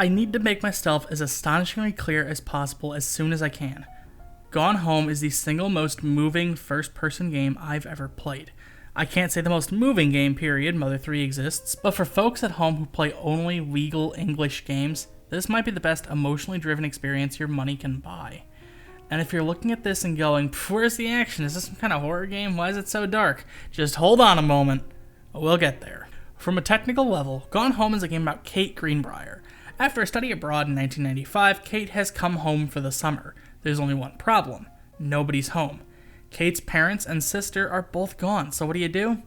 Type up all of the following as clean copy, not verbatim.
I need to make myself as astonishingly clear as possible as soon as I can. Gone Home is the single most moving first-person game I've ever played. I can't say the most moving game, period, Mother 3 exists, but for folks at home who play only legal English games, this might be the best emotionally driven experience your money can buy. And if you're looking at this and going, where's the action? Is this some kind of horror game? Why is it so dark? Just hold on a moment. We'll get there. From a technical level, Gone Home is a game about Kate Greenbrier. After a study abroad in 1995, Kate has come home for the summer. There's only one problem. Nobody's home. Kate's parents and sister are both gone, so what do?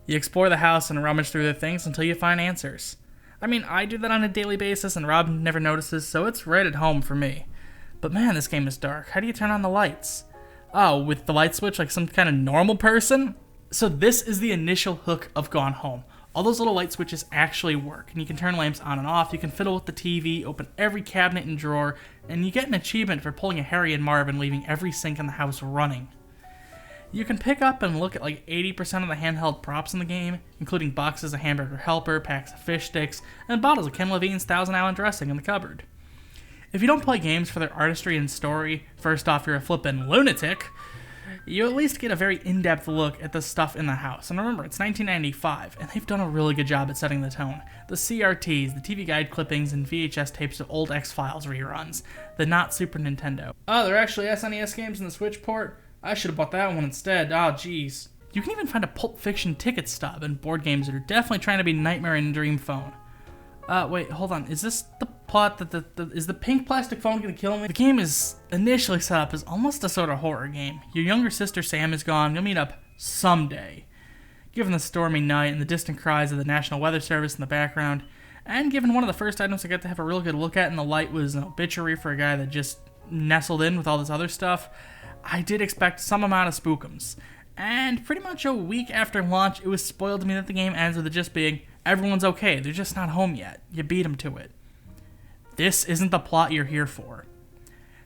You explore the house and rummage through the things until you find answers. I mean, I do that on a daily basis and Rob never notices, so it's right at home for me. But man, this game is dark. How do you turn on the lights? Oh, with the light switch like some kind of normal person? So this is the initial hook of Gone Home. All those little light switches actually work, and you can turn lamps on and off, you can fiddle with the TV, open every cabinet and drawer, and you get an achievement for pulling a Harry and Marvin, leaving every sink in the house running. You can pick up and look at like 80% of the handheld props in the game, including boxes of Hamburger Helper, packs of fish sticks, and bottles of Ken Levine's Thousand Island dressing in the cupboard. If you don't play games for their artistry and story, first off, you're a flippin' lunatic. You at least get a very in-depth look at the stuff in the house. And remember, it's 1995, and they've done a really good job at setting the tone. The CRTs, the TV guide clippings, and VHS tapes of old X-Files reruns. The not Super Nintendo. Oh, there are actually SNES games in the Switch port? I should have bought that one instead. Oh, jeez. You can even find a Pulp Fiction ticket stub and board games that are definitely trying to be Nightmare in a Dream phone. Wait, hold on. Is this the plot that is the pink plastic phone gonna kill me? The game is initially set up as almost a sort of horror game. Your younger sister Sam is gone. You'll meet up someday. Given the stormy night and the distant cries of the National Weather Service in the background, and given one of the first items I got to have a real good look at in the light was an obituary for a guy that just nestled in with all this other stuff, I did expect some amount of spookums. And pretty much a week after launch, it was spoiled to me that the game ends with it just being, everyone's okay, they're just not home yet. You beat them to it. This isn't the plot you're here for.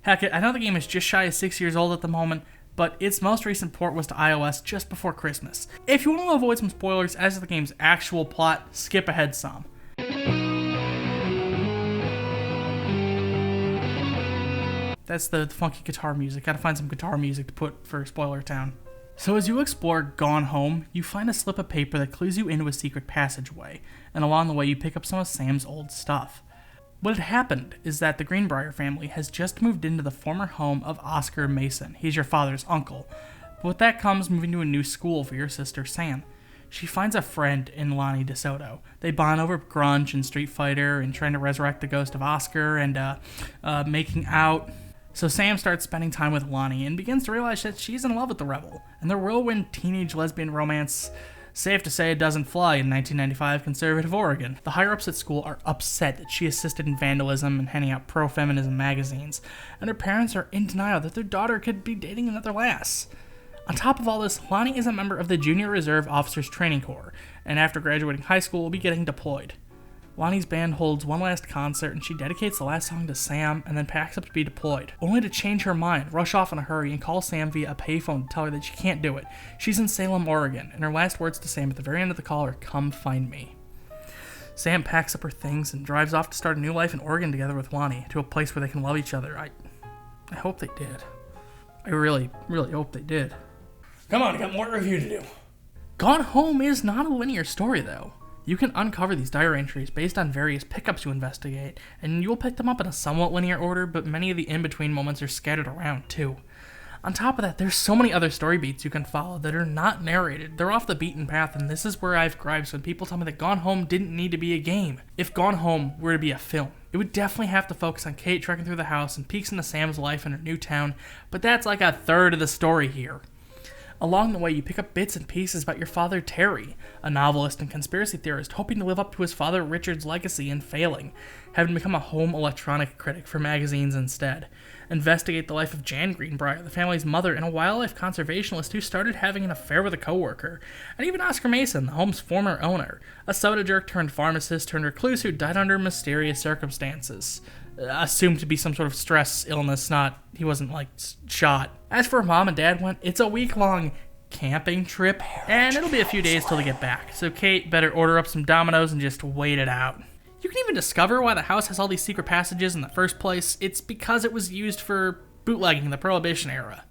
Heck, I know the game is just shy of 6 years old at the moment, but its most recent port was to iOS just before Christmas. If you want to avoid some spoilers as to the game's actual plot, skip ahead some. That's the funky guitar music. Gotta find some guitar music to put for Spoiler Town. So as you explore Gone Home, you find a slip of paper that clues you into a secret passageway, and along the way you pick up some of Sam's old stuff. What had happened is that the Greenbrier family has just moved into the former home of Oscar Mason. He's your father's uncle. But with that comes moving to a new school for your sister Sam. She finds a friend in Lonnie DeSoto. They bond over grunge and Street Fighter and trying to resurrect the ghost of Oscar and making out. So Sam starts spending time with Lonnie and begins to realize that she's in love with the rebel, and their whirlwind teenage lesbian romance, safe to say, it doesn't fly in 1995 conservative Oregon. The higher-ups at school are upset that she assisted in vandalism and handing out pro-feminism magazines, and her parents are in denial that their daughter could be dating another lass. On top of all this, Lonnie is a member of the Junior Reserve Officers Training Corps, and after graduating high school will be getting deployed. Lonnie's band holds one last concert and she dedicates the last song to Sam and then packs up to be deployed, only to change her mind, rush off in a hurry, and call Sam via a payphone to tell her that she can't do it. She's in Salem, Oregon, and her last words to Sam at the very end of the call are, "Come find me." Sam packs up her things and drives off to start a new life in Oregon together with Lonnie, to a place where they can love each other. I hope they did. I really, really hope they did. Come on, I got more review to do. Gone Home is not a linear story, though. You can uncover these diary entries based on various pickups you investigate, and you'll pick them up in a somewhat linear order, but many of the in-between moments are scattered around, too. On top of that, there's so many other story beats you can follow that are not narrated. They're off the beaten path, and this is where I have gripes when people tell me that Gone Home didn't need to be a game. If Gone Home were to be a film, it would definitely have to focus on Kate trekking through the house and peeks into Sam's life in her new town, but that's like a third of the story here. Along the way, you pick up bits and pieces about your father, Terry, a novelist and conspiracy theorist hoping to live up to his father Richard's legacy and failing, having become a home electronic critic for magazines instead. Investigate the life of Jan Greenbrier, the family's mother, and a wildlife conservationist who started having an affair with a coworker, and even Oscar Mason, the home's former owner, a soda jerk turned pharmacist turned recluse who died under mysterious circumstances. Assumed to be some sort of stress illness, he wasn't shot. As for Mom and Dad went, it's a week-long camping trip, and it'll be a few days till they get back, so Kate better order up some Dominoes and just wait it out. You can even discover why the house has all these secret passages in the first place. It's because it was used for bootlegging in the Prohibition era.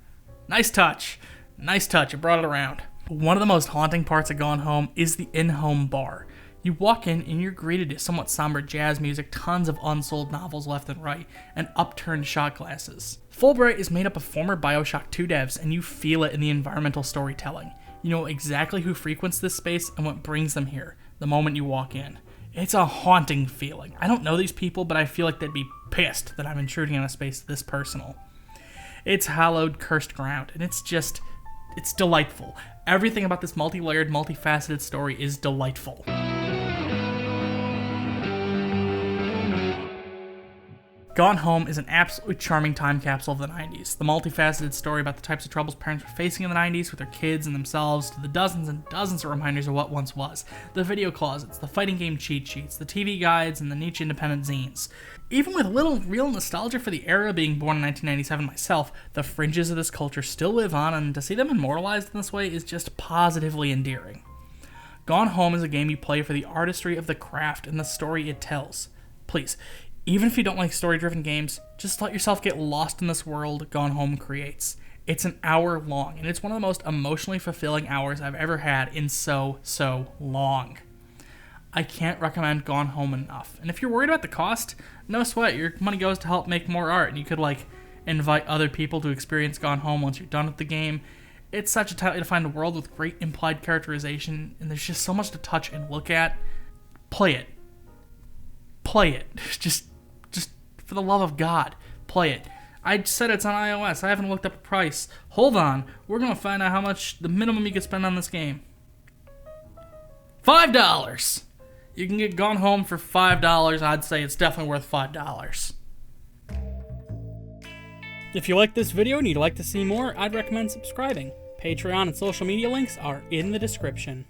Nice touch. Nice touch, it brought it around. One of the most haunting parts of Gone Home is the in-home bar. You walk in and you're greeted to somewhat somber jazz music, tons of unsold novels left and right, and upturned shot glasses. Fulbright is made up of former Bioshock 2 devs, and you feel it in the environmental storytelling. You know exactly who frequents this space and what brings them here the moment you walk in. It's a haunting feeling. I don't know these people, but I feel like they'd be pissed that I'm intruding on a space this personal. It's hallowed, cursed ground, and it's delightful. Everything about this multi-layered, multifaceted story is delightful. Gone Home is an absolutely charming time capsule of the 90s. The multifaceted story about the types of troubles parents were facing in the 90s with their kids and themselves, to the dozens and dozens of reminders of what once was. The video closets, the fighting game cheat sheets, the TV guides, and the niche independent zines. Even with little real nostalgia for the era, being born in 1997 myself, the fringes of this culture still live on, and to see them immortalized in this way is just positively endearing. Gone Home is a game you play for the artistry of the craft and the story it tells. Please, even if you don't like story-driven games, just let yourself get lost in this world Gone Home creates. It's an hour long, and it's one of the most emotionally fulfilling hours I've ever had in so long. I can't recommend Gone Home enough. And if you're worried about the cost, no sweat, your money goes to help make more art, and you could, invite other people to experience Gone Home once you're done with the game. It's such a tightly defined world with great implied characterization, and there's just so much to touch and look at. Play it. Play it. Just for the love of God, play it. I said it's on iOS. I haven't looked up a price. Hold on. We're going to find out how much the minimum you could spend on this game. $5! You can get Gone Home for $5. I'd say it's definitely worth $5. If you like this video and you'd like to see more, I'd recommend subscribing. Patreon and social media links are in the description.